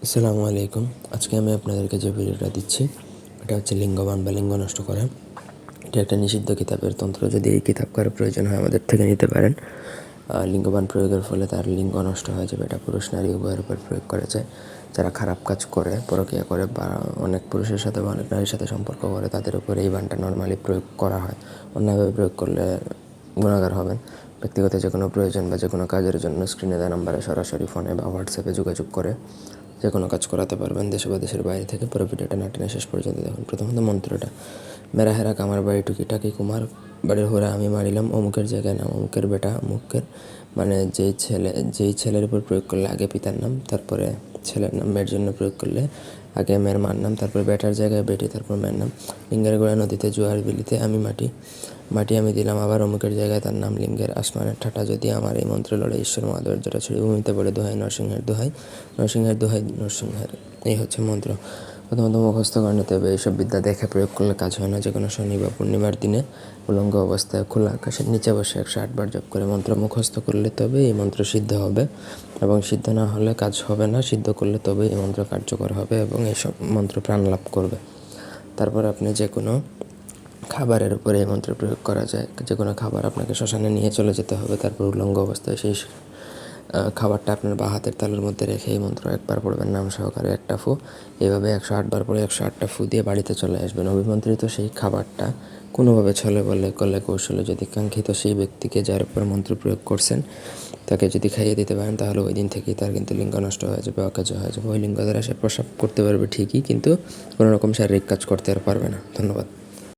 আসসালামু আলাইকুম। আজকে আমি আপনাদেরকে যে ভিডিওটা দিচ্ছি এটা হচ্ছে লিঙ্গবান বা লিঙ্গ নষ্ট করা। এটা একটা নিষিদ্ধ কিতাবের তন্ত্র। যদি এই কিতাব কারো প্রয়োজন হয় আমাদের থেকে নিতে পারেন। লিঙ্গবান প্রয়োগের ফলে তার লিঙ্গ নষ্ট হয়ে যাবে। এটা পুরুষ নারী উভয়ের উপর প্রয়োগ করা যায়। যারা খারাপ কাজ করে, পরকীয়া করে বা অনেক পুরুষের সাথে বা অনেক নারীর সাথে সম্পর্ক করে তাদের উপর এই বানটা নর্মালি প্রয়োগ করা হয়। অন্যভাবে প্রয়োগ করলে গুণাগার হবেন। ব্যক্তিগত যে কোনো প্রয়োজন বা যে কোনো কাজের জন্য স্ক্রিনে দেওয়া নাম্বারে সরাসরি ফোনে বা হোয়াটসঅ্যাপে যোগাযোগ করে যে কোনো কাজ করাতে পারবেন দেশে বা দেশের বাইরে থেকে। পুরো ভিডিওটা না টেনে শেষ পর্যন্ত দেখুন। প্রথমত মন্ত্রটা, মেরা হেরা কামার বাড়ি টুকিটাকি কুমার বাড়ির হোরা আমি মারিলাম অমুকের জায়গায় নাম অমুকের বেটা অমুকের, মানে যেই ছেলের উপর প্রয়োগ করলে আগে পিতার নাম, তারপরে ছেলের নাম, মেয়ের জন্য প্রয়োগ করলে আগে মেয়ের মার নাম, তারপর বেটার জায়গায় বেটি, তারপর মেয়ের নাম। লিঙ্গের গোড়া নদীতে জোয়ার বিলিতে আমি মাটি মাটি আমি দিলাম আবার অমুকের জায়গায় তার নাম। লিঙ্গের আসমানের ঠাটা যদি আমার এই মন্ত্র লড়ে ঈশ্বর মহাদেবের জটা ছড়ি ভূমিতে পড়ে দোহাই নরসিংহের দোহাই নরসিংহের দোহাই নরসিংহের। এই হচ্ছে মন্ত্র। প্রথমত মুখস্থ করে নিতে হবে। এইসব বিদ্যা দেখে প্রয়োগ করলে কাজ হয় না। যে কোনো শনি বা পূর্ণিমার দিনে উলঙ্গ অবস্থায় খোলা আকাশের নিচে বসে 108 বার জপ করে মন্ত্র মুখস্থ করলে তবে এই মন্ত্র সিদ্ধ হবে, এবং সিদ্ধ না হলে কাজ হবে না। সিদ্ধ করলে তবে এই মন্ত্র কার্যকর হবে এবং এইসব মন্ত্র প্রাণ লাভ করবে। তারপর আপনি যে কোনো খাবারের উপরে এই মন্ত্র প্রয়োগ করা যায়। যে কোনো খাবার আপনাকে শ্মশানে নিয়ে চলে যেতে হবে, তারপর উলঙ্গ অবস্থায় সেই খাবারটা আপনার বাঁ হাতের তালুর মধ্যে রেখে এই মন্ত্র একবার পড়বেন নাম সহকারে, একটা ফু। এইভাবে 108 বার পরে 108টা ফু দিয়ে বাড়িতে চলে আসবেন। অভিমন্ত্রিত সেই খাবারটা কোনোভাবে ছলে বলে কলে কৌশলে যদি কাঙ্ক্ষিত সেই ব্যক্তিকে যার উপর মন্ত্র প্রয়োগ করছেন তাকে যদি খাইয়ে দিতে পারেন, তাহলে ওই দিন থেকেই তার কিন্তু লিঙ্গ নষ্ট হয়ে যাবে, অকেজ হয়ে যাবে। ওই লিঙ্গ দ্বারা সে প্রস্রাব করতে পারবে ঠিকই, কিন্তু কোনো রকম শারীরিক কাজ করতে আর পারবে না। ধন্যবাদ।